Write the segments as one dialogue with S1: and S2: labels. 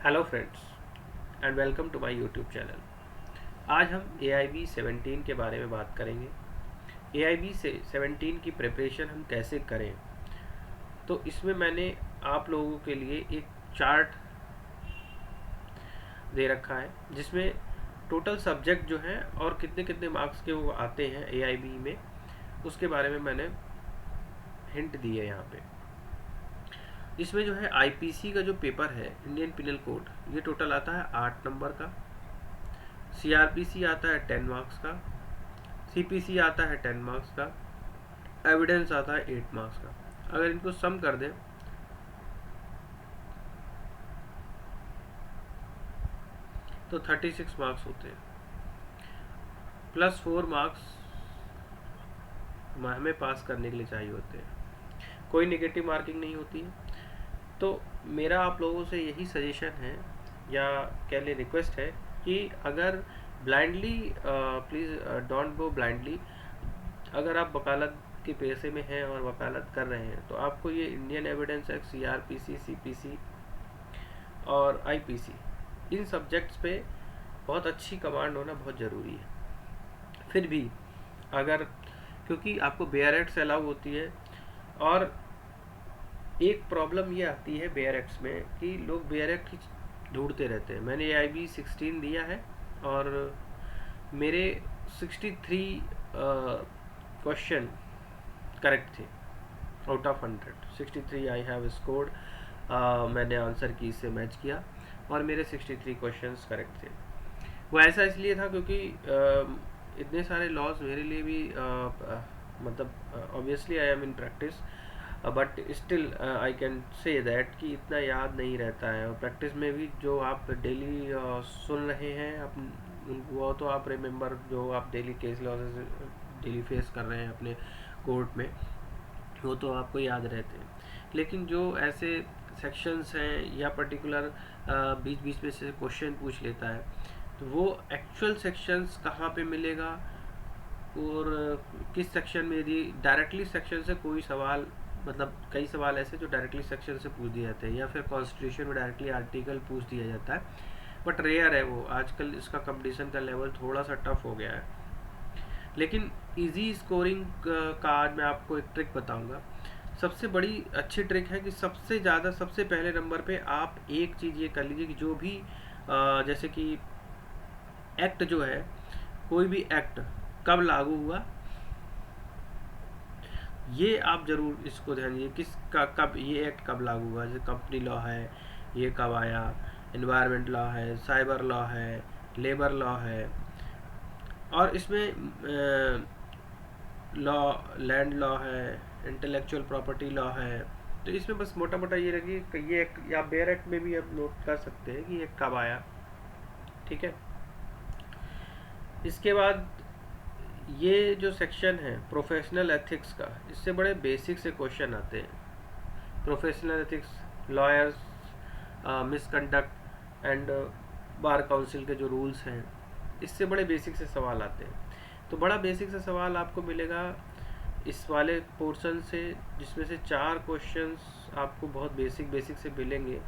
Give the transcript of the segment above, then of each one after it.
S1: Hello friends and welcome to my YouTube channel. आज हम AIB 17 के बारे में बात करेंगे। AIB से 17 की प्रिपरेशन हम कैसे करें, तो इसमें मैंने आप लोगों के लिए एक चार्ट दे रखा है जिसमें टोटल सब्जेक्ट जो है और कितने कितने मार्क्स के वो आते हैं AIB में, उसके बारे में मैंने हिंट दी है यहाँ पे। इसमें जो है IPC का जो पेपर है, इंडियन पिनल कोड, ये टोटल आता है 8 नंबर का। CRPC आता है 10 मार्क्स का। CPC आता है 10 मार्क्स का। एविडेंस आता है 8 मार्क्स का। अगर इनको सम कर दें तो 36 मार्क्स होते हैं, प्लस 4 मार्क्स हमें पास करने के लिए चाहिए होते हैं। कोई नेगेटिव मार्किंग नहीं होती है। तो मेरा आप लोगों से यही सजेशन है या कह ले रिक्वेस्ट है कि अगर blindly please don't go blindly. अगर आप वकालत के पेशे में हैं और वकालत कर रहे हैं तो आपको ये Indian evidence act, CRPC, CPC और IPC, इन सब्जेक्ट्स पे बहुत अच्छी कमांड होना बहुत ज़रूरी है। फिर भी अगर, क्योंकि आपको बेयर एक्ट अलाउ होती है, और एक प्रॉब्लम ये आती है बेयर एक्ट्स में कि लोग बेयर एक्ट ढूंढते रहते हैं। मैंने AIB 16 दिया है और मेरे 63 क्वेश्चन करेक्ट थे out of 100। 63 I have scored. मैंने आंसर की से मैच किया और मेरे 63 क्वेश्चंस करेक्ट थे। वो ऐसा इसलिए था क्योंकि इतने सारे लॉज मेरे लिए भी मतलब obviously I am in practice, but still I can say that कि इतना याद नहीं रहता है। और प्रैक्टिस में भी जो आप डेली सुन रहे हैं वो तो आप रिमेंबर, जो आप daily case losses daily face कर रहे हैं अपने कोर्ट में, वो तो आपको याद रहते हैं। लेकिन जो ऐसे सेक्शंस हैं या पर्टिकुलर बीच बीच में से क्वेश्चन पूछ लेता है, तो वो एक्चुअल सेक्शंस कहाँ पे मिलेगा और किस सेक्शन में, यदि डायरेक्टली सेक्शन से कोई सवाल, मतलब कई सवाल ऐसे जो डायरेक्टली सेक्शन से पूछ दिए जाते हैं, या फिर कॉन्स्टिट्यूशन में डायरेक्टली आर्टिकल पूछ दिया जाता है, बट रेयर है वो। आजकल इसका कंपटीशन का लेवल थोड़ा सा टफ हो गया है। लेकिन इजी स्कोरिंग का आज मैं आपको एक ट्रिक बताऊंगा। सबसे बड़ी अच्छी ट्रिक है कि सबसे ज़्यादा, सबसे पहले नंबर पे आप एक चीज़ ये कर लीजिए कि जो भी जैसे कि एक्ट जो है, कोई भी एक्ट कब लागू हुआ, ये आप जरूर इसको ध्यान दीजिए। किसका कब, ये एक्ट कब लागू हुआ। जैसे कंपनी लॉ है, ये कब आया, एनवायरनमेंट लॉ है, साइबर लॉ है, लेबर लॉ है, और इसमें लॉ, लैंड लॉ है, इंटेलेक्चुअल प्रॉपर्टी लॉ है। तो इसमें बस मोटा मोटा ये रखिए कि ये एक्ट, या बेयर एक्ट में भी आप नोट कर सकते हैं कि ये कब आया। ठीक है। इसके बाद ये जो सेक्शन है प्रोफेशनल एथिक्स का, इससे बड़े बेसिक से क्वेश्चन आते हैं। Professional ethics, lawyers misconduct and bar council के जो रूल्स हैं, इससे बड़े बेसिक से सवाल आते हैं। तो बड़ा बेसिक से सवाल आपको मिलेगा इस वाले पोर्शन से, जिसमें से 4 क्वेश्चंस आपको बहुत बेसिक बेसिक से मिलेंगे,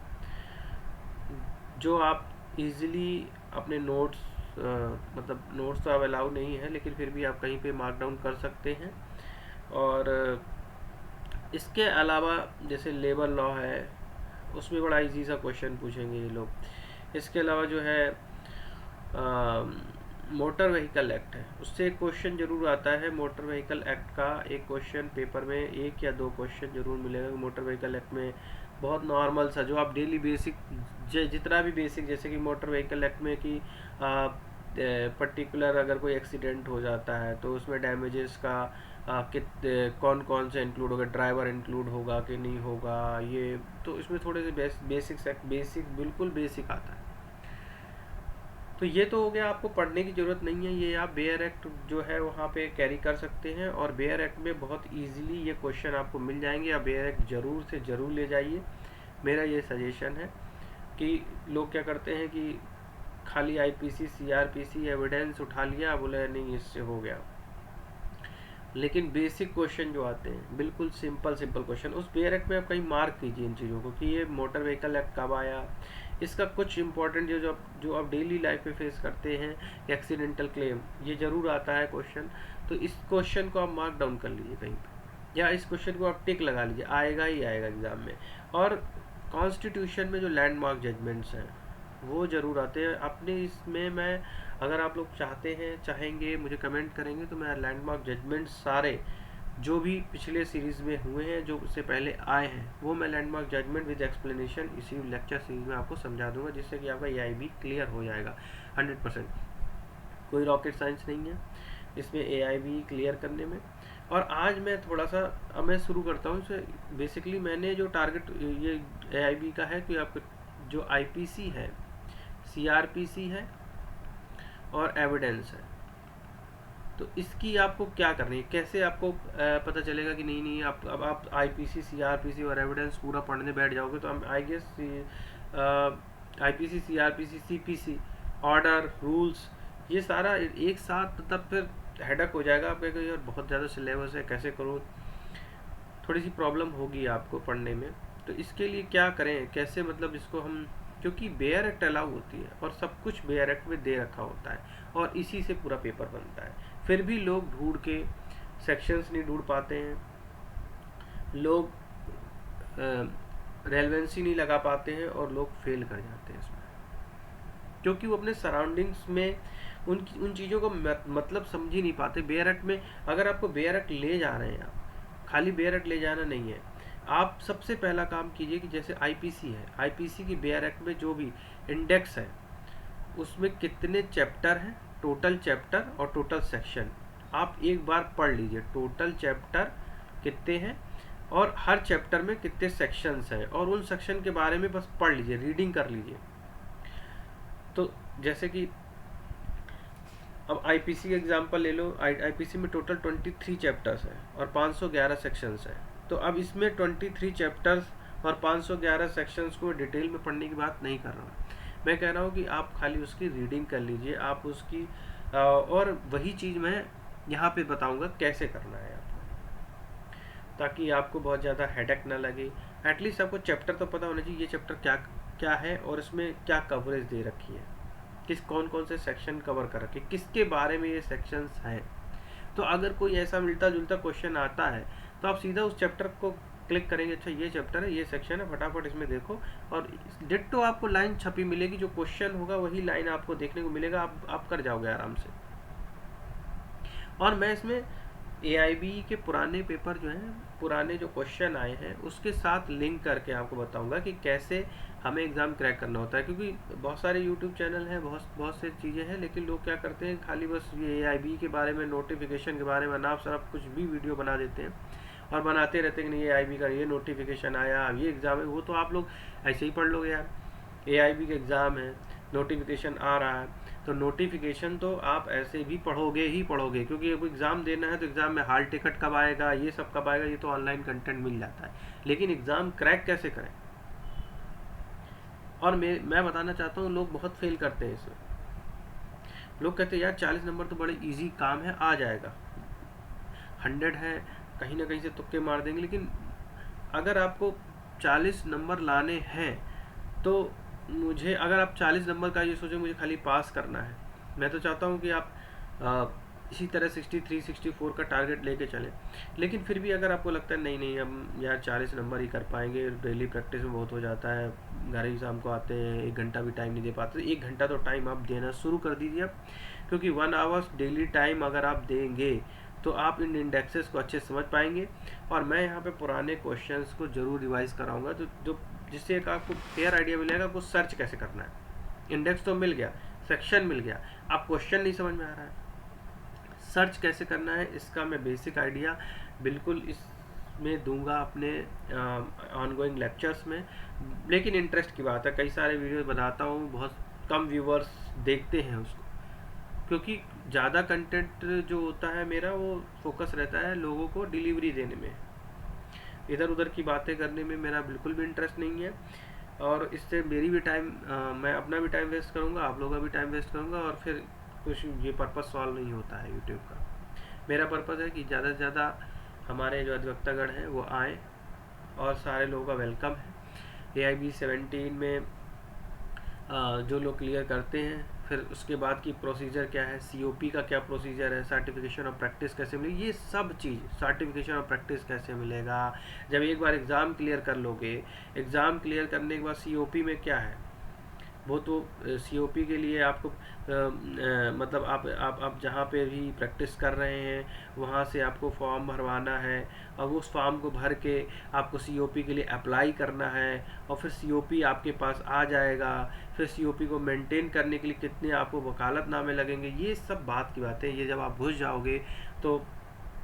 S1: जो आप इजीली अपने नोट्स, मतलब नोट्स तो अब अलाउ नहीं है, लेकिन फिर भी आप कहीं पे मार्क डाउन कर सकते हैं। और इसके अलावा जैसे लेबर लॉ है, उसमें बड़ा इजी सा क्वेश्चन पूछेंगे ये लोग। इसके अलावा जो है मोटर व्हीकल एक्ट है, उससे एक क्वेश्चन जरूर आता है। मोटर व्हीकल एक्ट का एक क्वेश्चन पेपर में 1 या 2 क्वेश्चन जरूर मिलेगा। मोटर व्हीकल एक्ट में बहुत नॉर्मल सा, जो आप डेली बेसिक, जितना भी बेसिक, जैसे कि मोटर व्हीकल एक्ट में कि पर्टिकुलर अगर कोई एक्सीडेंट हो जाता है तो उसमें डैमेजेस का कौन कौन से इंक्लूड होगा, ड्राइवर इंक्लूड होगा कि नहीं होगा, ये तो इसमें थोड़े से बेसिक बिल्कुल बेसिक आता है। तो ये तो हो गया, आपको पढ़ने की ज़रूरत नहीं है। ये आप बेयर एक्ट जो है वहाँ पे कैरी कर सकते हैं, और बेयर एक्ट में बहुत इजीली ये क्वेश्चन आपको मिल जाएंगे। आप बेयर एक्ट ज़रूर से ज़रूर ले जाइए, मेरा ये सजेशन है। कि लोग क्या करते हैं कि खाली IPC, CRPC एविडेंस उठा लिया, बोले नहीं इससे हो गया, लेकिन बेसिक क्वेश्चन जो आते हैं बिल्कुल सिंपल क्वेश्चन, उस बेयर एक्ट में आप कहीं मार्क कीजिए इन चीज़ों को कि ये मोटर व्हीकल एक्ट कब आया, इसका कुछ इंपॉर्टेंट जो आप डेली लाइफ में फेस करते हैं, एक्सीडेंटल क्लेम, ये जरूर आता है क्वेश्चन। तो इस क्वेश्चन को आप मार्क डाउन कर लीजिए कहीं पे, या इस क्वेश्चन को आप टिक लगा लीजिए, आएगा ही आएगा एग्जाम में। और कॉन्स्टिट्यूशन में जो लैंडमार्क जजमेंट्स हैं वो जरूर आते हैं अपने इसमें। मैं, अगर आप लोग चाहेंगे मुझे कमेंट करेंगे तो मैं लैंडमार्क जजमेंट्स सारे जो भी पिछले सीरीज़ में हुए हैं, जो उससे पहले आए हैं, वो मैं लैंडमार्क जजमेंट विद एक्सप्लेनेशन इसी लेक्चर सीरीज में आपको समझा दूंगा, जिससे कि आपका AIB क्लियर हो जाएगा 100%। कोई रॉकेट साइंस नहीं है इसमें AIB क्लियर करने में। और आज मैं थोड़ा सा, अब मैं शुरू करता हूँ इसे। बेसिकली मैंने जो टारगेट ये AIB का है कि आपका जो IPC है, CRPC है और एविडेंस है, तो इसकी आपको क्या करनी है, कैसे आपको पता चलेगा कि नहीं अब आप IPC CRPC और एविडेंस पूरा पढ़ने बैठ जाओगे तो हम I guess IPC CRPC CPC order rules ये सारा एक साथ, तब फिर हेडक हो जाएगा आपका कि यार बहुत ज़्यादा सिलेबस है, कैसे करूँ, थोड़ी सी प्रॉब्लम होगी आपको पढ़ने में। तो इसके लिए क्या करें, कैसे मतलब इसको हम, क्योंकि बेयर एक्ट अलाउ होती है और सब कुछ बेयर एक्ट में दे रखा होता है और इसी से पूरा पेपर बनता है, फिर भी लोग ढूंढ के सेक्शंस नहीं ढूंढ पाते हैं, लोग रेलेवेंसी नहीं लगा पाते हैं और लोग फेल कर जाते हैं इसमें, क्योंकि वो अपने सराउंडिंग्स में उन चीज़ों का मतलब समझ ही नहीं पाते। बेयर एक्ट में अगर आपको बेयर एक्ट ले जा रहे हैं, आप खाली बेयर एक्ट ले जाना नहीं है, आप सबसे पहला काम कीजिए कि जैसे IPC है, IPC की बेयर एक्ट में जो भी इंडेक्स है उसमें कितने चैप्टर हैं, टोटल चैप्टर और टोटल सेक्शन, आप एक बार पढ़ लीजिए टोटल चैप्टर कितने हैं और हर चैप्टर में कितने सेक्शंस हैं, और उन सेक्शन के बारे में बस पढ़ लीजिए, रीडिंग कर लीजिए। तो जैसे कि अब IPC का एग्जांपल ले लो, IPC में टोटल 23 चैप्टर्स हैं और 511 सेक्शंस हैं। तो अब इसमें 23 चैप्टर्स और 511 सेक्शंस को डिटेल में पढ़ने की बात नहीं कर रहा हूँ, मैं कह रहा हूँ कि आप खाली उसकी रीडिंग कर लीजिए, आप उसकी और वही चीज़ मैं यहाँ पे बताऊँगा कैसे करना है आपको, ताकि आपको बहुत ज़्यादा हेडेक ना लगे। एटलीस्ट आपको चैप्टर तो पता होना चाहिए, ये चैप्टर क्या क्या है और इसमें क्या कवरेज दे रखी है, कौन कौन से सेक्शन कवर कर रखे, किसके बारे में ये सेक्शंस हैं। तो अगर कोई ऐसा मिलता जुलता क्वेश्चन आता है तो आप सीधा उस चैप्टर को क्लिक करेंगे, अच्छा ये चैप्टर है, ये सेक्शन है, फटाफट इसमें देखो, और डिट्टो आपको लाइन छपी मिलेगी, जो क्वेश्चन होगा वही लाइन आपको देखने को मिलेगा, आप कर जाओगे आराम से। और मैं इसमें AIB के पुराने पेपर जो हैं, पुराने जो क्वेश्चन आए हैं उसके साथ लिंक करके आपको बताऊंगा कि कैसे हमें एग्ज़ाम क्रैक करना होता है। क्योंकि बहुत सारे YouTube चैनल हैं, बहुत से चीज़ें हैं, लेकिन लोग क्या करते हैं, खाली बस ये AIB के बारे में, नोटिफिकेशन के बारे में नाप सराप कुछ भी वीडियो बना देते हैं और बनाते रहते हैं कि नहीं AIB का ये नोटिफिकेशन आया, अब ये एग्ज़ाम है। वो तो आप लोग ऐसे ही पढ़ लोगे यार, AIB का एग्ज़ाम है, नोटिफिकेशन आ रहा है, तो नोटिफिकेशन तो आप ऐसे भी पढ़ोगे ही पढ़ोगे, क्योंकि अब एग्ज़ाम देना है तो एग्ज़ाम में हाल टिकट कब आएगा, ये सब कब आएगा, ये तो ऑनलाइन कंटेंट मिल जाता है। लेकिन एग्ज़ाम क्रैक कैसे करें, और मैं बताना चाहता हूँ, लोग बहुत फेल करते हैं इसमें। लोग कहते हैं यार 40 नंबर तो बड़े इजी काम है, आ जाएगा, 100 है, कहीं ना कहीं से तुक्के मार देंगे। लेकिन अगर आपको 40 नंबर लाने हैं तो मुझे, अगर आप 40 नंबर का ये सोचें मुझे खाली पास करना है, मैं तो चाहता हूँ कि आप इसी तरह 63 64 का टारगेट लेके चलें। लेकिन फिर भी अगर आपको लगता है नहीं हम यार 40 नंबर ही कर पाएंगे, डेली प्रैक्टिस में बहुत हो जाता है, घर ही शाम को आते हैं, 1 घंटा भी टाइम नहीं दे पाते, 1 घंटा तो टाइम आप देना शुरू कर दीजिए आप, क्योंकि 1 आवर्स डेली टाइम अगर आप देंगे तो आप इन इंडेक्सेस को अच्छे समझ पाएंगे। और मैं यहाँ पे पुराने क्वेश्चंस को ज़रूर रिवाइज कराऊंगा, तो जो जिससे एक आपको क्लियर आइडिया मिलेगा आपको सर्च कैसे करना है। इंडेक्स तो मिल गया, सेक्शन मिल गया, आप क्वेश्चन नहीं समझ में आ रहा है, सर्च कैसे करना है इसका मैं बेसिक आइडिया बिल्कुल इसमें दूंगा अपने ऑनगोइंग लेक्चर्स में। लेकिन इंटरेस्ट की बात है, कई सारे वीडियो बनाता हूँ, बहुत कम व्यूवर्स देखते हैं उसको, क्योंकि ज़्यादा कंटेंट जो होता है मेरा वो फोकस रहता है लोगों को डिलीवरी देने में, इधर उधर की बातें करने में मेरा बिल्कुल भी इंटरेस्ट नहीं है। और इससे मेरी भी टाइम, मैं अपना भी टाइम वेस्ट करूँगा, आप लोगों का भी टाइम वेस्ट करूँगा, और फिर कुछ ये पर्पस सॉल्व नहीं होता है यूट्यूब का। मेरा पर्पस है कि ज़्यादा से ज़्यादा हमारे जो अधिवक्तागण हैं वो आएँ, और सारे लोगों का वेलकम है। AIB 17 में जो लोग क्लियर करते हैं, फिर उसके बाद की प्रोसीजर क्या है, सीओपी का क्या प्रोसीजर है, सर्टिफिकेशन ऑफ प्रैक्टिस कैसे मिलेगी, ये सब चीज़, सर्टिफिकेशन ऑफ प्रैक्टिस कैसे मिलेगा, जब एक बार एग्ज़ाम क्लियर कर लोगे, एग्ज़ाम क्लियर करने के बाद सीओपी में क्या है, वो तो सीओपी के लिए आपको मतलब आप जहाँ पे भी प्रैक्टिस कर रहे हैं वहाँ से आपको फॉर्म भरवाना है, और उस फॉर्म को भर के आपको सीओपी के लिए अप्लाई करना है, और फिर सीओपी आपके पास आ जाएगा। फिर सीओपी को मेंटेन करने के लिए कितने आपको वकालतनामे लगेंगे, ये सब बात की बातें, ये जब आप घुस जाओगे तो,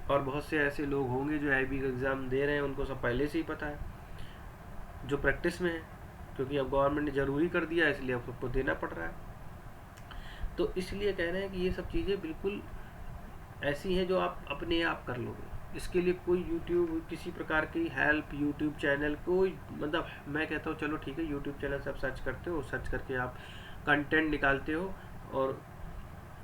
S1: और बहुत से ऐसे लोग होंगे जो आईबी का एग्ज़ाम दे रहे हैं, उनको सब पहले से ही पता है, जो प्रैक्टिस में है, क्योंकि अब गवर्नमेंट ने ज़रूरी कर दिया है, इसलिए अब सबको देना पड़ रहा है। तो इसलिए कह रहे हैं कि ये सब चीज़ें बिल्कुल ऐसी हैं जो आप अपने आप कर लोगे। इसके लिए कोई यूट्यूब, किसी प्रकार की हेल्प, यूट्यूब चैनल, कोई, मतलब मैं कहता हूँ चलो ठीक है, यूट्यूब चैनल से आप सर्च करते हो, सर्च करके आप कंटेंट निकालते हो और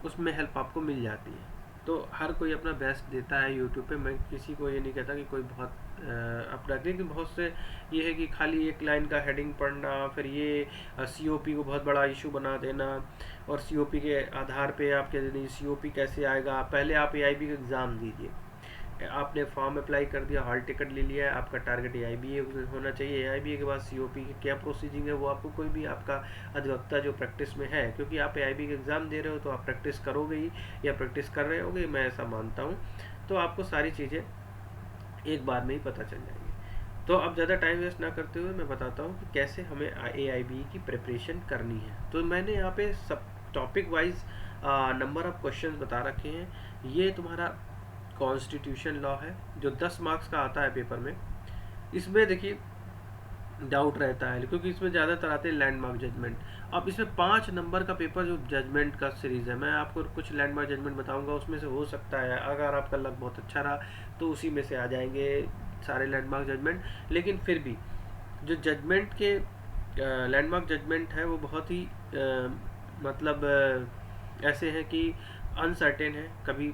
S1: उसमें हेल्प आपको मिल जाती है। तो हर कोई अपना बेस्ट देता है यूट्यूब पे, मैं किसी को ये नहीं कहता कि कोई बहुत अपना, लेकिन बहुत से ये है कि खाली एक लाइन का हेडिंग पढ़ना, फिर ये सीओपी को बहुत बड़ा इशू बना देना, और सीओपी के आधार पे आप कह देंगे सीओपी कैसे आएगा। पहले आप एआईबी का एग्ज़ाम दीजिए, आपने फॉर्म अप्लाई कर दिया, हॉल टिकट ले लिया है, आपका टारगेट एआईबी होना चाहिए, एआईबी के बाद सीओपी की क्या प्रोसीजिंग है वो आपको कोई भी आपका अधिवक्ता जो प्रैक्टिस में है, क्योंकि आप एआईबी का एग्ज़ाम दे रहे हो तो आप प्रैक्टिस करोगे ही, या प्रैक्टिस कर रहे होगे, मैं ऐसा मानता हूँ, तो आपको सारी चीज़ें एक बार में ही पता चल जाएगी। तो अब ज़्यादा टाइम वेस्ट ना करते हुए मैं बताता हूँ कि कैसे हमें एआईबी की प्रिपरेशन करनी है। तो मैंने यहाँ पे सब topic wise number of questions बता रखे हैं। ये तुम्हारा कॉन्स्टिट्यूशन लॉ है जो 10 मार्क्स का आता है पेपर में। इसमें देखिए डाउट रहता है क्योंकि इसमें ज़्यादातर आते हैं लैंडमार्क जजमेंट। अब इसमें 5 नंबर का पेपर जो जजमेंट का सीरीज़ है, मैं आपको कुछ लैंडमार्क जजमेंट बताऊंगा, उसमें से हो सकता है अगर आपका लक बहुत अच्छा रहा तो उसी में से आ जाएंगे सारे लैंडमार्क जजमेंट। लेकिन फिर भी जो जजमेंट के लैंडमार्क जजमेंट है वो बहुत ही मतलब ऐसे हैं कि अनसर्टेन है। कभी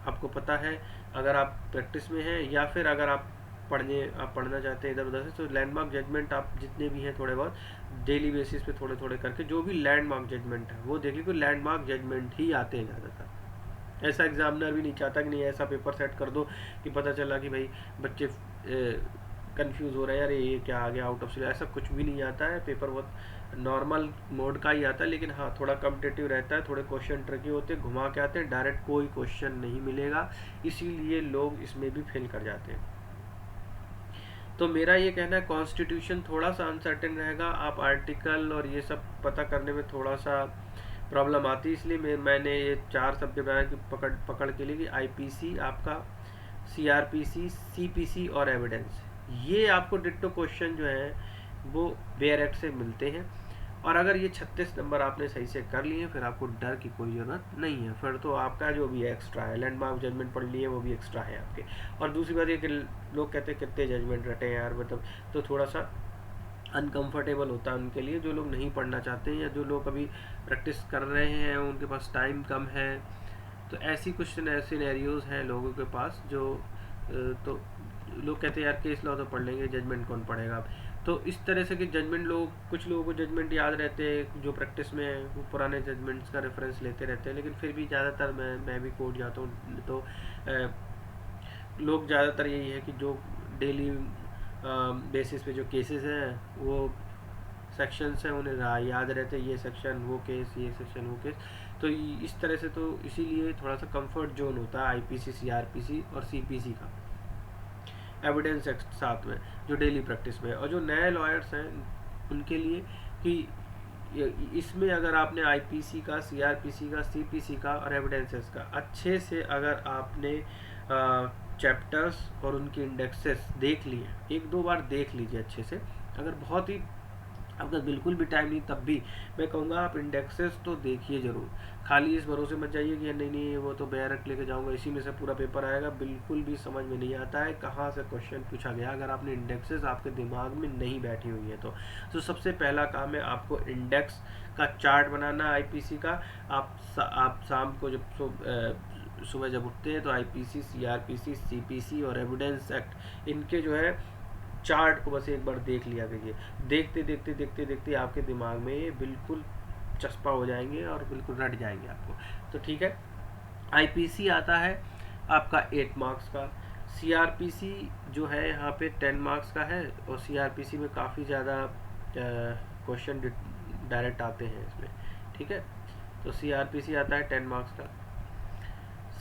S1: आपको पता है अगर आप प्रैक्टिस में हैं, या फिर अगर आप पढ़ना चाहते हैं इधर उधर से, तो लैंडमार्क जजमेंट आप जितने भी हैं थोड़े बहुत डेली बेसिस पे थोड़े थोड़े करके जो भी लैंडमार्क जजमेंट है वो देखिए कि लैंडमार्क जजमेंट ही आते हैं ज़्यादातर। ऐसा एग्जामिनर भी नहीं चाहता कि नहीं ऐसा पेपर सेट कर दो कि पता चला कि भाई बच्चे कंफ्यूज हो रहे हैं, यार ये क्या आ गया आउट ऑफ सिलेबस। ऐसा कुछ भी नहीं आता है, पेपर बहुत नॉर्मल मोड का ही आता है, लेकिन हाँ थोड़ा कॉम्पिटिटिव रहता है, थोड़े क्वेश्चन ट्रिकी होते हैं, घुमा के आते हैं, डायरेक्ट कोई क्वेश्चन नहीं मिलेगा, इसीलिए लोग इसमें भी फेल कर जाते हैं। तो मेरा ये कहना है कॉन्स्टिट्यूशन थोड़ा सा अनसर्टेन रहेगा, आप आर्टिकल और ये सब पता करने में थोड़ा सा प्रॉब्लम आती है, इसलिए मैंने ये 4 सब्जेक्ट बनाया कि पकड़ के लिए कि आईपीसी आपका, सीआरपीसी, सीपीसी और एविडेंस, ये आपको डिट्टो क्वेश्चन जो है वो बेयर एक्ट से मिलते हैं। और अगर ये 36 नंबर आपने सही से कर लिए फिर आपको डर की कोई ज़रूरत नहीं है, फिर तो आपका जो भी एक्स्ट्रा है, लैंडमार्क जजमेंट पढ़ लिए वो भी एक्स्ट्रा है आपके। और दूसरी बात ये कि लोग कहते हैं कितने जजमेंट रटे यार, मतलब तो थोड़ा सा अनकंफर्टेबल होता है उनके लिए, जो लोग नहीं पढ़ना चाहते हैं या जो लोग अभी प्रैक्टिस कर रहे हैं उनके पास टाइम कम है। तो ऐसी कुछ सिनेरियोज हैं लोगों के पास जो तो लोग कहते हैं यार केस लॉ तो पढ़ लेंगे, जजमेंट कौन पढ़ेगा। तो इस तरह से कि जजमेंट कुछ लोगों को जजमेंट याद रहते हैं जो प्रैक्टिस में वो पुराने जजमेंट्स का रेफरेंस लेते रहते हैं, लेकिन फिर भी ज़्यादातर मैं भी कोर्ट जाता हूँ तो लोग ज़्यादातर यही है कि जो डेली बेसिस पे जो केसेस हैं वो सेक्शंस हैं उन्हें याद रहते हैं, ये सेक्शन वो केस, ये सेक्शन वो केस। तो इस तरह से तो इसीलिए थोड़ा सा कंफर्ट जोन होता है आईपीसी, सीआरपीसी और सीपीसी का, एविडेंस एक्ट साथ में जो डेली प्रैक्टिस में। और जो नए लॉयर्स हैं उनके लिए कि इसमें अगर आपने आईपीसी का, सीआरपीसी का, सीपीसी का और एविडेंसेस का अच्छे से अगर आपने चैप्टर्स और उनके इंडेक्सेस देख लिए, 1-2 बार देख लीजिए अच्छे से। अगर बहुत ही आपका बिल्कुल भी टाइम नहीं तब भी मैं कहूँगा आप इंडेक्सेस तो देखिए ज़रूर, खाली इस भरोसे मत जाइए कि नहीं वो तो बैरक लेके जाऊँगा इसी में से पूरा पेपर आएगा, बिल्कुल भी समझ में नहीं आता है कहाँ से क्वेश्चन पूछा गया अगर आपने इंडेक्सेस आपके दिमाग में नहीं बैठी हुई है तो सबसे पहला काम है आपको इंडेक्स का चार्ट बनाना आईपीसी का। आप शाम को जब सुबह जब उठते हैं तो आईपीसी, सीआरपीसी, सीपीसी और एविडेंस एक्ट, इनके जो है चार्ट को बस एक बार देख लिया करिए। देखते देखते देखते देखते आपके दिमाग में ये बिल्कुल चस्पा हो जाएंगे और बिल्कुल रट जाएंगे आपको। तो ठीक है, आईपीसी आता है आपका 8 मार्क्स का, सीआरपीसी जो है यहाँ पे 10 मार्क्स का है, और सीआरपीसी में काफ़ी ज़्यादा क्वेश्चन डायरेक्ट आते हैं इसमें। ठीक है, तो सीआरपीसी आता है 10 मार्क्स का।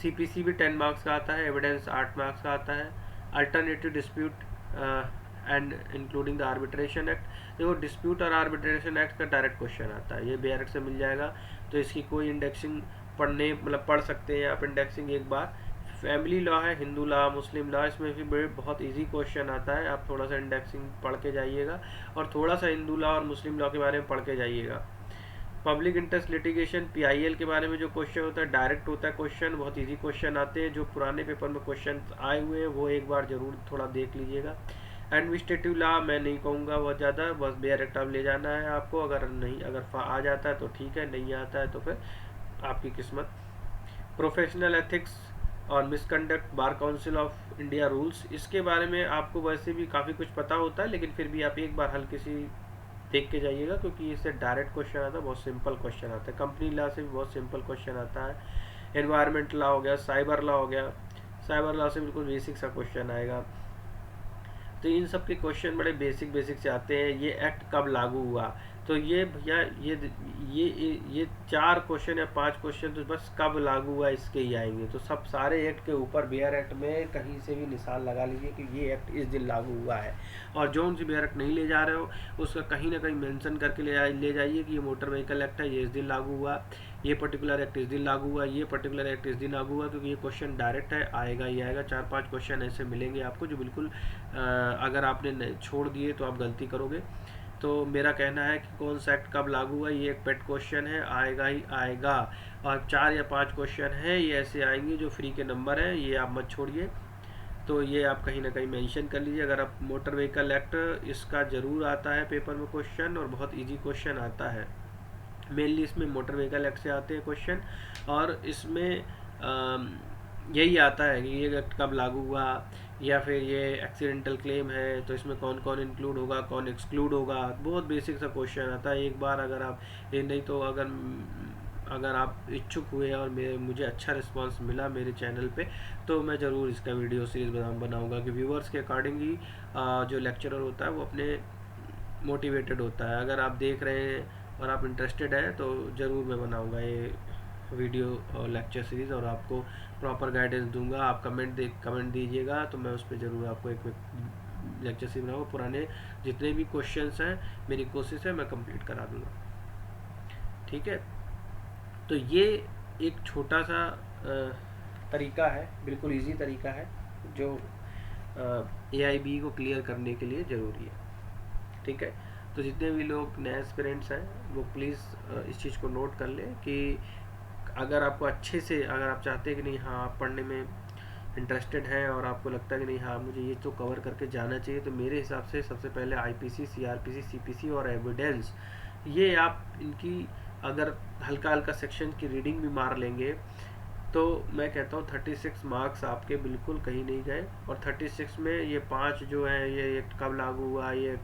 S1: सीपीसी भी 10 मार्क्स का आता है, एविडेंस 8 मार्क्स का आता है। Alternative dispute and including the arbitration act, देखो डिस्प्यूट और आर्बिट्रेशन एक्ट का डायरेक्ट क्वेश्चन आता है, ये BRET से मिल जाएगा। तो इसकी कोई इंडेक्सिंग पढ़ने मतलब पढ़ सकते हैं आप इंडेक्सिंग एक बार। फैमिली लॉ है, हिंदू लॉ, मुस्लिम लॉ, इसमें भी बहुत इजी क्वेश्चन आता है, आप थोड़ा सा इंडेक्सिंग पढ़ के जाइएगा और थोड़ा सा हिंदू लॉ और मुस्लिम लॉ के बारे में पढ़ के जाइएगा। पब्लिक इंटरेस्ट लिटिगेशन PIL के बारे में जो क्वेश्चन होता है डायरेक्ट होता है क्वेश्चन, बहुत इजी क्वेश्चन आते हैं, जो पुराने पेपर में क्वेश्चन आए हुए हैं वो एक बार जरूर थोड़ा देख लीजिएगा। एडमिनिस्ट्रेटिव लॉ मैं नहीं कहूँगा बहुत ज़्यादा, बस BRET ले जाना है आपको, अगर नहीं अगर आ जाता है तो ठीक है, नहीं आता है तो फिर आपकी किस्मत। प्रोफेशनल एथिक्स और misconduct bar council of India rules, इसके बारे में आपको वैसे भी काफ़ी कुछ पता होता है, लेकिन फिर भी आप एक बार हल्की सी देख के जाइएगा, क्योंकि इससे डायरेक्ट क्वेश्चन आता है, बहुत सिंपल क्वेश्चन आता है। कंपनी लॉ से भी बहुत सिंपल क्वेश्चन आता है। एनवायरमेंट लॉ हो गया, साइबर लॉ हो गया, साइबर लॉ से बिल्कुल बेसिक सा क्वेश्चन आएगा। तो इन सब के क्वेश्चन बड़े बेसिक बेसिक से आते हैं। ये एक्ट कब लागू हुआ, तो ये भैया ये 4 क्वेश्चन या 5 क्वेश्चन तो बस कब लागू हुआ इसके ही आएंगे। तो सब सारे एक्ट के ऊपर BRET में कहीं से भी निशान लगा लीजिए कि ये एक्ट इस दिन लागू हुआ है, और जो उनसे BRET नहीं ले जा रहे हो उसका कहीं ना कहीं मेंशन करके ले जाइए कि ये मोटर व्हीकल एक्ट है, ये इस दिन लागू हुआ, ये पर्टिकुलर एक्ट इस दिन लागू हुआ, ये पर्टिकुलर एक्ट इस दिन लागू हुआ, क्योंकि ये क्वेश्चन डायरेक्ट है, आएगा ही आएगा। 4-5 क्वेश्चन ऐसे मिलेंगे आपको जो बिल्कुल अगर आपने छोड़ दिए तो आप गलती करोगे। तो मेरा कहना है कि कौन सा एक्ट कब लागू हुआ, ये एक पेट क्वेश्चन है, आएगा ही आएगा। और 4 या 5 क्वेश्चन है ये ऐसे आएंगे जो फ्री के नंबर हैं, ये आप मत छोड़िए। तो ये आप कहीं ना कहीं मेंशन कर लीजिए। अगर आप मोटर व्हीकल एक्ट, इसका ज़रूर आता है पेपर में क्वेश्चन, और बहुत ईजी क्वेश्चन आता है। मेनली इसमें मोटर व्हीकल एक्ट से आते हैं क्वेश्चन, और इसमें यही आता है कि ये एक्ट कब लागू हुआ, या फिर ये एक्सीडेंटल क्लेम है तो इसमें कौन कौन इंक्लूड होगा, कौन एक्सक्लूड होगा। बहुत बेसिक सा क्वेश्चन आता है। एक बार अगर आप ये नहीं तो अगर आप इच्छुक हुए और मुझे अच्छा रिस्पांस मिला मेरे चैनल पे, तो मैं ज़रूर इसका वीडियो सीरीज़ बनाऊंगा कि व्यूअर्स के अकॉर्डिंग ही जो लेक्चरर होता है वो अपने मोटिवेटेड होता है। अगर आप देख रहे हैं और आप इंटरेस्टेड हैं तो ज़रूर मैं बनाऊंगा ये वीडियो और लेक्चर सीरीज़, और आपको प्रॉपर गाइडेंस दूंगा। आप कमेंट दीजिएगा तो मैं उस पर ज़रूर आपको एक लेक्चर सीरीज बनाऊंगा। पुराने जितने भी क्वेश्चंस हैं मेरी कोशिश है मैं कंप्लीट करा दूंगा। ठीक है, तो ये एक छोटा सा तरीका है, बिल्कुल इजी तरीका है, जो AIB को क्लियर करने के लिए ज़रूरी है। ठीक है, तो जितने भी लोग नए एस्पिरेंट्स हैं वो प्लीज़ इस चीज़ को नोट कर लें कि अगर आपको अच्छे से, अगर आप चाहते हैं कि नहीं हाँ आप पढ़ने में इंटरेस्टेड हैं और आपको लगता है कि नहीं हाँ मुझे ये तो कवर करके जाना चाहिए, तो मेरे हिसाब से सबसे पहले IPC, CRPC, CPC और एविडेंस, ये आप इनकी अगर हल्का हल्का सेक्शन की रीडिंग भी मार लेंगे तो मैं कहता हूँ 36 मार्क्स आपके बिल्कुल कहीं नहीं गए। और 36 में ये 5 जो है ये कब लागू हुआ, ये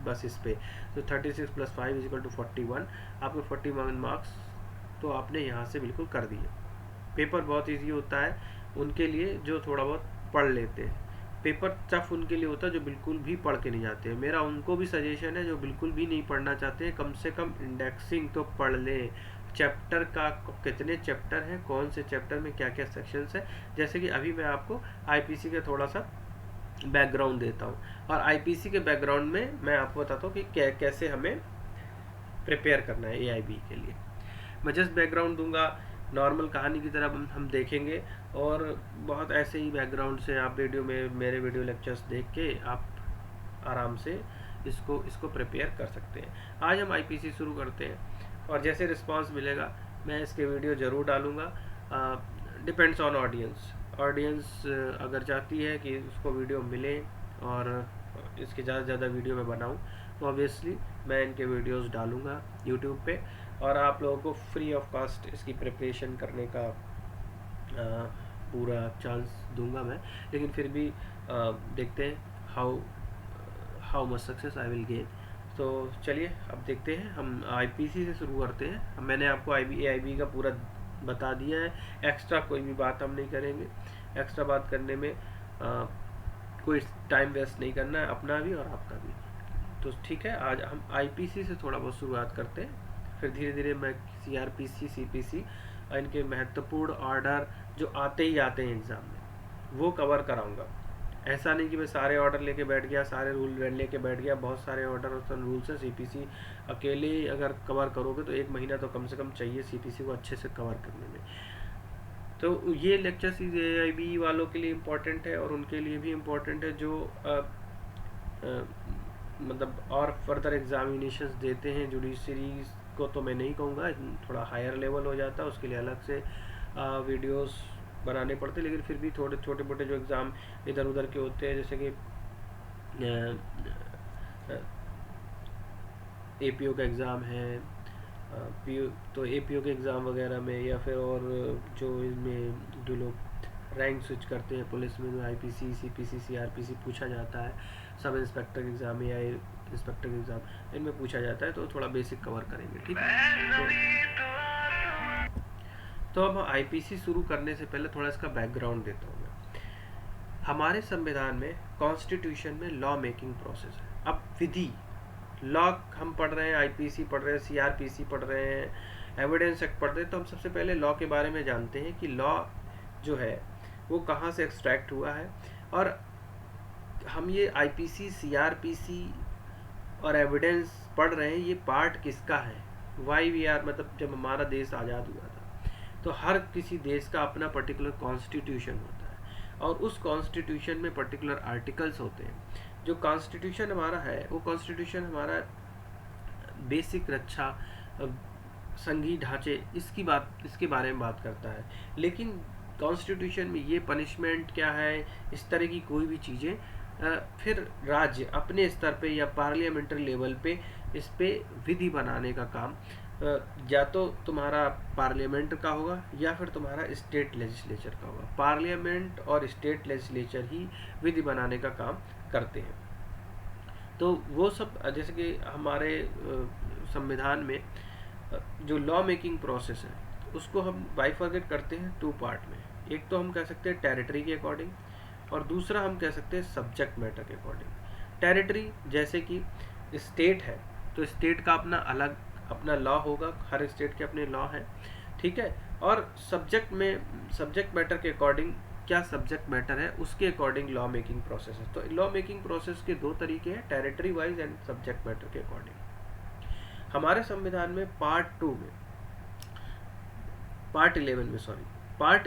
S1: बस इस पे, तो 36 + 5 = 41, आपके 41 मार्क्स तो आपने यहाँ से बिल्कुल कर दिए। पेपर बहुत इजी होता है उनके लिए जो थोड़ा बहुत पढ़ लेते हैं, पेपर टफ उनके लिए होता है जो बिल्कुल भी पढ़ के नहीं जाते हैं। मेरा उनको भी सजेशन है जो बिल्कुल भी नहीं पढ़ना चाहते हैं, कम से कम इंडेक्सिंग तो पढ़ लें। चैप्टर का कितने चैप्टर हैं, कौन से चैप्टर में क्या क्या सेक्शंस है, जैसे कि अभी मैं आपको IPC का थोड़ा सा बैकग्राउंड देता हूँ, और IPC के बैकग्राउंड में मैं आपको बताता हूँ कि कैसे हमें प्रिपेयर करना है AIB के लिए। मैं जस्ट बैकग्राउंड दूंगा, नॉर्मल कहानी की तरह हम देखेंगे, और बहुत ऐसे ही बैकग्राउंड से आप मेरे वीडियो लेक्चर्स देख के आप आराम से इसको प्रिपेयर कर सकते हैं। आज हम IPC शुरू करते हैं, और जैसे रिस्पांस मिलेगा मैं इसके वीडियो ज़रूर डालूँगा। डिपेंड्स ऑन ऑडियंस अगर चाहती है कि उसको वीडियो मिले और इसके ज़्यादा से ज़्यादा वीडियो मैं बनाऊँ तो ऑब्वियसली मैं इनके वीडियोस डालूँगा यूट्यूब पे, और आप लोगों को फ्री ऑफ कॉस्ट इसकी प्रिपरेशन करने का पूरा चांस दूंगा मैं। लेकिन फिर भी देखते हैं how how much success I will gain. तो चलिए अब देखते हैं, हम आईपीसी से शुरू करते हैं। मैंने आपको आईबी का पूरा बता दिया है, एक्स्ट्रा कोई भी बात हम नहीं करेंगे। एक्स्ट्रा बात करने में कोई टाइम वेस्ट नहीं करना है, अपना भी और आपका भी। तो ठीक है, आज हम आईपीसी से थोड़ा बहुत शुरुआत करते हैं, फिर धीरे धीरे मैं सीआरपीसी, सीपीसी और इनके महत्वपूर्ण ऑर्डर जो आते ही आते हैं एग्ज़ाम में वो कवर कराऊंगा। ऐसा नहीं कि मैं सारे ऑर्डर लेके बैठ गया, सारे रूल लेके बैठ गया। बहुत सारे ऑर्डर और रूल्स हैं। सीपीसी अकेले अगर कवर करोगे तो 1 महीना तो कम से कम चाहिए सीपीसी को अच्छे से कवर करने में। तो ये लेक्चर CJIB वालों के लिए इम्पोर्टेंट है और उनके लिए भी इम्पोर्टेंट है जो मतलब और फर्दर एग्जामिनेशंस देते हैं। जुडिशरी को तो मैं नहीं कहूँगा, थोड़ा हायर लेवल हो जाता है, उसके लिए अलग से वीडियोस बनाने पड़ते, लेकिन फिर भी थोड़े छोटे मोटे जो एग्ज़ाम इधर उधर के होते हैं, जैसे कि APO का एग्ज़ाम है, तो APO के एग्ज़ाम वगैरह में, या फिर और जो इनमें जो लोग रैंक स्विच करते हैं पुलिस में, IPC, CPC, CRPC पूछा जाता है, सब इंस्पेक्टर एग्ज़ाम या इंस्पेक्टर एग्ज़ाम, इनमें पूछा जाता है। तो थोड़ा बेसिक कवर करेंगे, ठीक है। तो अब आईपीसी शुरू करने से पहले थोड़ा इसका बैकग्राउंड देता हूँ मैं। हमारे संविधान में, कॉन्स्टिट्यूशन में लॉ मेकिंग प्रोसेस है। अब विधि, लॉ हम पढ़ रहे हैं, आईपीसी पढ़ रहे हैं, सीआरपीसी पढ़ रहे हैं, एविडेंस एक्ट पढ़ रहे हैं, तो हम सबसे पहले लॉ के बारे में जानते हैं कि लॉ जो है वो कहाँ से एक्सट्रैक्ट हुआ है। और हम ये आईपीसी, सीआरपीसी और एविडेंस पढ़ रहे हैं, ये पार्ट किसका है? वाई वी आर, मतलब जब हमारा देश आज़ाद हुआ था तो हर किसी देश का अपना पर्टिकुलर कॉन्स्टिट्यूशन होता है और उस कॉन्स्टिट्यूशन में पर्टिकुलर आर्टिकल्स होते हैं। जो कॉन्स्टिट्यूशन हमारा है वो कॉन्स्टिट्यूशन हमारा बेसिक रक्षा, संघीय ढांचे, इसके बारे में बात करता है। लेकिन कॉन्स्टिट्यूशन में ये पनिशमेंट क्या है, इस तरह की कोई भी चीज़ें फिर राज्य अपने स्तर पे या पार्लियामेंट्री लेवल पे इस पे विधि बनाने का काम या तो तुम्हारा पार्लियामेंट का होगा या फिर तुम्हारा स्टेट लेजिस्लेचर का होगा। पार्लियामेंट और स्टेट लेजिस्लेचर ही विधि बनाने का काम करते हैं। तो वो सब, जैसे कि हमारे संविधान में जो लॉ मेकिंग प्रोसेस है उसको हम बाइफर्केट करते हैं 2 पार्ट में। एक तो हम कह सकते हैं टेरिटरी के अकॉर्डिंग और दूसरा हम कह सकते हैं सब्जेक्ट मैटर के अकॉर्डिंग। टेरिटरी जैसे कि स्टेट है तो स्टेट का अपना लॉ होगा, हर स्टेट के अपने लॉ हैं, ठीक है। और सब्जेक्ट मैटर के अकॉर्डिंग, क्या सब्जेक्ट मैटर है उसके अकॉर्डिंग लॉ मेकिंग प्रोसेस है। तो लॉ मेकिंग प्रोसेस के 2 तरीके हैं, territory wise and subject matter के अकॉर्डिंग। हमारे संविधान में पार्ट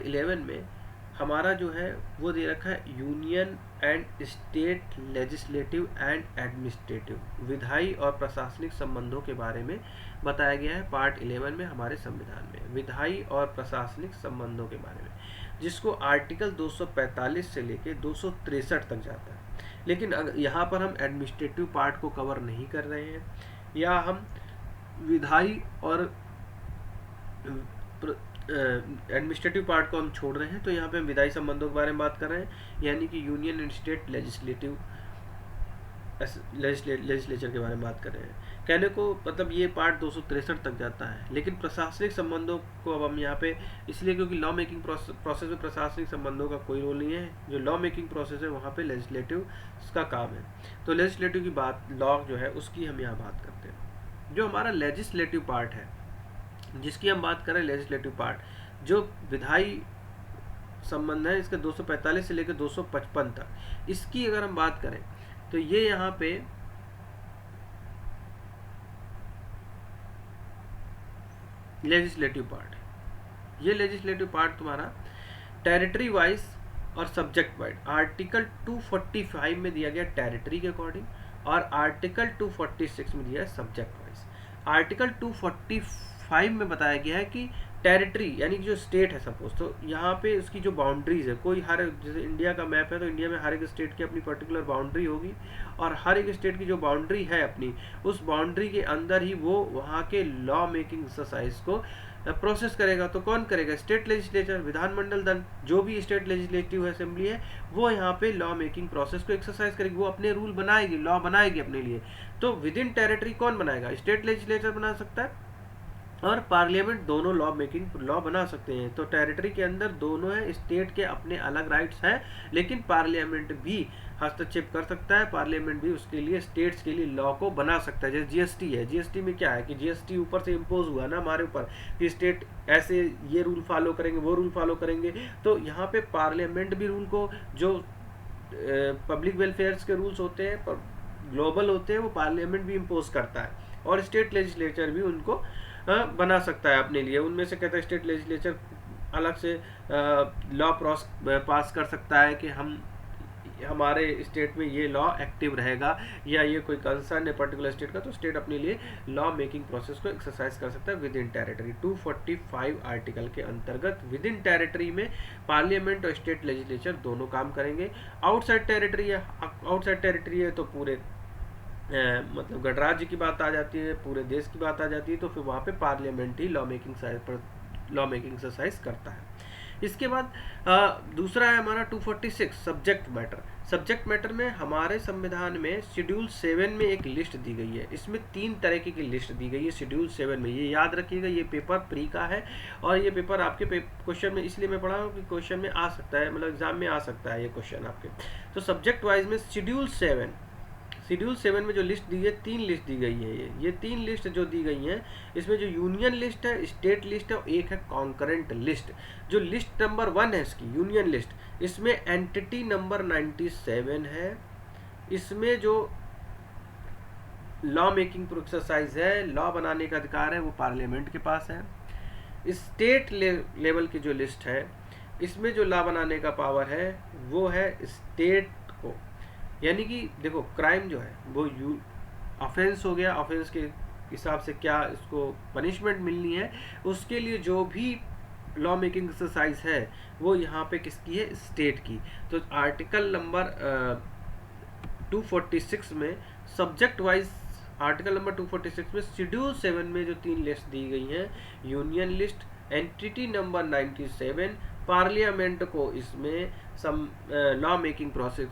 S1: 11 में हमारा जो है वो दे रखा है union and state legislative and administrative, विधायी और प्रशासनिक संबंधों के बारे में बताया गया है। पार्ट 11 में हमारे संविधान में विधायी और प्रशासनिक संबंधों के बारे में, जिसको आर्टिकल 245 से लेके 263 तक जाता है। लेकिन यहाँ पर हम एडमिनिस्ट्रेटिव पार्ट को कवर नहीं कर रहे हैं, या हम विधायी और एडमिनिस्ट्रेटिव पार्ट को हम छोड़ रहे हैं। तो यहाँ पे हम विधायी संबंधों के बारे में बात कर रहे हैं, यानी कि यूनियन एंड स्टेट लेजिस्लेचर के बारे में बात कर रहे हैं। कहने को मतलब ये पार्ट 263 तक जाता है। लेकिन प्रशासनिक संबंधों को अब हम यहाँ पे इसलिए, क्योंकि लॉ मेकिंग प्रोसेस में प्रशासनिक संबंधों का कोई रोल नहीं है। जो लॉ मेकिंग प्रोसेस है वहाँ पे लेजिस्लेटिव का काम है। तो लेजिस्लेटिव की बात, लॉ जो है उसकी हम यहाँ बात करते हैं। जो हमारा लेजिस्लेटिव पार्ट है जिसकी हम बात करें, लेजिस्लेटिव पार्ट जो विधायी संबंध है, इसके 245 से लेकर 255 तक, इसकी अगर हम बात करें तो ये यहाँ पे लेजिस्लेटिव पार्ट है। ये लेजिस्लेटिव पार्ट तुम्हारा टेरिटरी वाइज और सब्जेक्ट वाइज आर्टिकल 245 में दिया गया टेरिटरी के अकॉर्डिंग और आर्टिकल 246 में दिया है सब्जेक्ट वाइज। आर्टिकल 245 में बताया गया है कि टेरिटरी यानी कि जो स्टेट है सपोज, तो यहाँ पे उसकी जो बाउंड्रीज है, कोई हर, जैसे इंडिया का मैप है तो इंडिया में हर एक स्टेट की अपनी पर्टिकुलर बाउंड्री होगी, और हर एक स्टेट की जो बाउंड्री है अपनी, उस बाउंड्री के अंदर ही वो वहाँ के लॉ मेकिंग एक्सरसाइज को प्रोसेस करेगा। तो कौन करेगा? स्टेट लेजिस्लेचर, विधानमंडल दल, जो भी स्टेट लेजिस्लेटिव असेंबली है वो यहाँ पे लॉ मेकिंग प्रोसेस को एक्सरसाइज करेगी, वो अपने रूल बनाएगी, लॉ बनाएगी अपने लिए। तो विद इन टेरिटरी कौन बनाएगा? स्टेट लेजिस्लेचर बना सकता है और पार्लियामेंट, दोनों लॉ मेकिंग लॉ बना सकते हैं। तो टेरिटरी के अंदर दोनों है, स्टेट के अपने अलग राइट्स हैं, लेकिन पार्लियामेंट भी हस्तक्षेप कर सकता है, पार्लियामेंट भी उसके लिए स्टेट्स के लिए लॉ को बना सकता है। जैसे जीएसटी है, जीएसटी में क्या है कि जीएसटी ऊपर से इम्पोज हुआ ना हमारे ऊपर कि स्टेट ऐसे ये रूल फॉलो करेंगे, वो रूल फॉलो करेंगे, तो यहाँ पे पार्लियामेंट भी रूल को, जो पब्लिक वेलफेयर्स के रूल्स होते हैं पर ग्लोबल होते हैं, वो पार्लियामेंट भी इम्पोज करता है, और स्टेट लेजिस्लेचर भी उनको बना सकता है अपने लिए। उनमें से कहता है स्टेट लेजिस्लेचर अलग से लॉ पास कर सकता है कि हमारे स्टेट में ये लॉ एक्टिव रहेगा, या ये कोई कंसर्न है पर्टिकुलर स्टेट का, तो स्टेट अपने लिए लॉ मेकिंग प्रोसेस को एक्सरसाइज कर सकता है विद इन टेरिटरी। 245 आर्टिकल के अंतर्गत विद इन टेरिटरी में पार्लियामेंट और स्टेट लेजिस्लेचर दोनों काम करेंगे। आउटसाइड टेरिटरी है तो पूरे मतलब गणराज्य की बात आ जाती है, पूरे देश की बात आ जाती है, तो फिर वहाँ पे पार्लियामेंट ही लॉ मेकिंग एक्सरसाइज करता है। इसके बाद दूसरा है हमारा 246 सब्जेक्ट मैटर। सब्जेक्ट मैटर में हमारे संविधान में शेड्यूल 7 में एक लिस्ट दी गई है, इसमें 3 तरीके की लिस्ट दी गई है शेड्यूल 7 में। ये याद रखिएगा, ये पेपर प्री का है, और ये पेपर आपके क्वेश्चन में इसलिए मैं पढ़ा हूँ कि क्वेश्चन में आ सकता है, मतलब एग्जाम में आ सकता है ये क्वेश्चन आपके। तो सब्जेक्ट वाइज में शेड्यूल 7 में जो लिस्ट दी है, 3 लिस्ट दी गई है। ये 3 लिस्ट जो दी गई हैं, इसमें जो यूनियन लिस्ट है, स्टेट लिस्ट है, और एक है कॉन्करेंट लिस्ट। जो लिस्ट नंबर 1 है इसकी यूनियन लिस्ट, इसमें एंटिटी नंबर 97 है। इसमें जो लॉ मेकिंग एक्सरसाइज है, लॉ बनाने का अधिकार है, वो पार्लियामेंट के पास है। स्टेट लेवल की जो लिस्ट है, इसमें जो लॉ बनाने का पावर है वो है स्टेट को। यानी कि देखो, क्राइम जो है वो ऑफेंस हो गया, ऑफेंस के हिसाब से क्या इसको पनिशमेंट मिलनी है, उसके लिए जो भी लॉ मेकिंग एक्सरसाइज है वो यहाँ पे किसकी है? स्टेट की। तो आर्टिकल नंबर 246 में सब्जेक्ट वाइज, आर्टिकल नंबर 246 में शेड्यूल 7 में जो 3 लिस्ट दी गई हैं, union list, entity number 97, parliament को इसमें लॉ मेकिंग प्रोसेस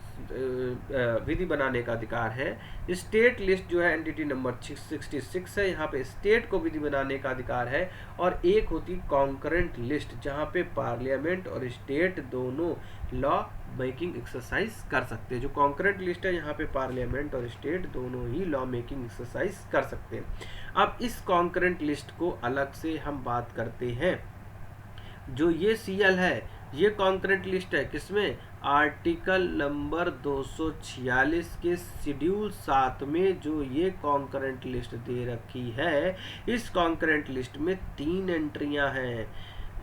S1: विधि बनाने का अधिकार है। स्टेट लिस्ट जो है एंटिटी नंबर 66 है, यहाँ पे स्टेट को विधि बनाने का अधिकार है। और एक होती कॉन्करेंट लिस्ट, जहाँ पे पार्लियामेंट और स्टेट दोनों लॉ मेकिंग एक्सरसाइज कर सकते हैं। जो कॉन्करेंट लिस्ट है, यहाँ पे पार्लियामेंट और स्टेट दोनों ही लॉ मेकिंग एक्सरसाइज कर सकते हैं। अब इस कॉन्करेंट लिस्ट को अलग से हम बात करते हैं। जो ये सीएल है, ये कॉन्करेंट लिस्ट है किसमें? आर्टिकल नंबर 246 के शेड्यूल 7 में जो ये कॉन्करेंट लिस्ट दे रखी है, इस कॉन्करेंट लिस्ट में 3 एंट्रियां हैं।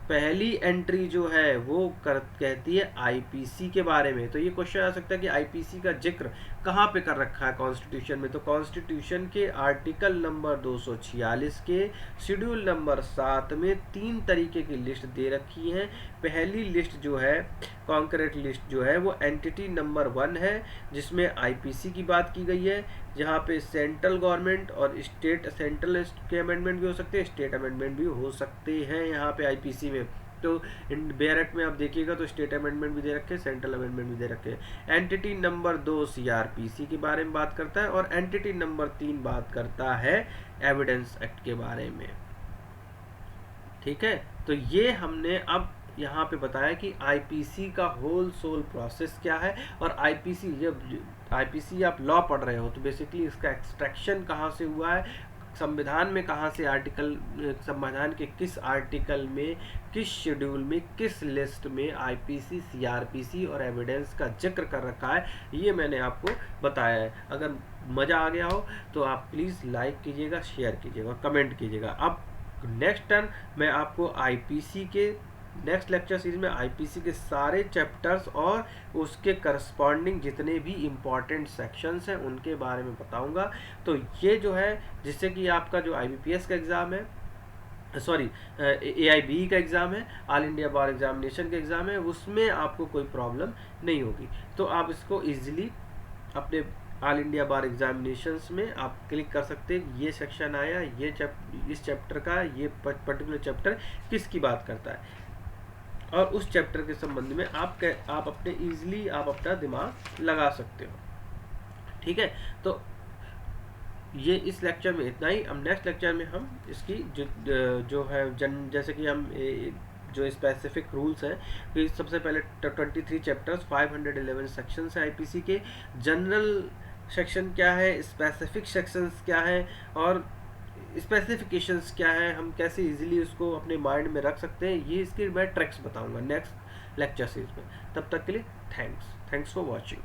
S1: पहली एंट्री जो है वो कहती है आईपीसी के बारे में। तो ये क्वेश्चन आ सकता है कि आईपीसी का जिक्र कहाँ पे कर रखा है कॉन्स्टिट्यूशन में? तो कॉन्स्टिट्यूशन के आर्टिकल नंबर 246 के शेड्यूल नंबर 7 में 3 तरीके की लिस्ट दे रखी है। पहली लिस्ट जो है, कॉन्करेंट लिस्ट जो है, वो एंटिटी नंबर 1 है, जिसमें आईपीसी की बात की गई है, जहाँ पे सेंट्रल गवर्नमेंट और स्टेट, सेंट्रल के अमेंडमेंट भी हो सकते हैं, स्टेट अमेंडमेंट भी हो सकते हैं यहाँ पे आईपीसी में। तो बेयर एक्ट में आप देखिएगा तो स्टेट अमेंडमेंट भी दे रखे हैं, सेंट्रल अमेंडमेंट भी दे रखे हैं। एंटिटी नंबर 2 सीआरपीसी के बारे में बात करता है, और एंटिटी नंबर 3 बात करता है एविडेंस एक्ट के बारे में। ठीक है, तो ये हमने अब यहाँ पे बताया कि आईपीसी का होल सोल प्रोसेस क्या है। और आईपीसी, जब आईपीसी आप लॉ पढ़ रहे हो तो बेसिकली इसका एक्सट्रैक्शन कहाँ से हुआ है, संविधान में कहाँ से आर्टिकल, संविधान के किस आर्टिकल में, किस शेड्यूल में, किस लिस्ट में आईपीसी, सीआरपीसी और एविडेंस का जिक्र कर रखा है, ये मैंने आपको बताया है। अगर मज़ा आ गया हो तो आप प्लीज़ लाइक कीजिएगा, शेयर कीजिएगा और कमेंट कीजिएगा। अब नेक्स्ट टर्न मैं आपको आईपीसी के नेक्स्ट लेक्चर सीरीज में आईपीसी के सारे चैप्टर्स और उसके करस्पॉन्डिंग जितने भी इम्पॉर्टेंट सेक्शंस हैं उनके बारे में बताऊंगा। तो ये जो है, जिससे कि आपका जो आईबीपीएस का एग्ज़ाम है सॉरी, AIBE का एग्ज़ाम है, ऑल इंडिया बार एग्जामिनेशन का एग्ज़ाम है, उसमें आपको कोई प्रॉब्लम नहीं होगी। तो आप इसको ईजिली अपने ऑल इंडिया बार एग्जामिनेशंस में आप क्लिक कर सकते हैं, ये सेक्शन आया, ये इस चैप्टर का ये पर्टिकुलर चैप्टर किसकी बात करता है, और उस चैप्टर के संबंध में आप अपने ईजिली आप अपना दिमाग लगा सकते हो। ठीक है, तो ये इस लेक्चर में इतना ही। अब नेक्स्ट लेक्चर में हम इसकी जो है जैसे कि हम जो स्पेसिफिक रूल्स हैं, कि सबसे पहले 23 चैप्टर्स 511 सेक्शंस हैं आईपीसी के, जनरल सेक्शन क्या है, स्पेसिफिक सेक्शंस क्या है, और स्पेसिफिकेशंस क्या है, हम कैसे इजीली उसको अपने माइंड में रख सकते हैं, ये इसकी मैं ट्रिक्स बताऊंगा नेक्स्ट लेक्चर सीरीज में। तब तक के लिए थैंक्स फॉर वॉचिंग।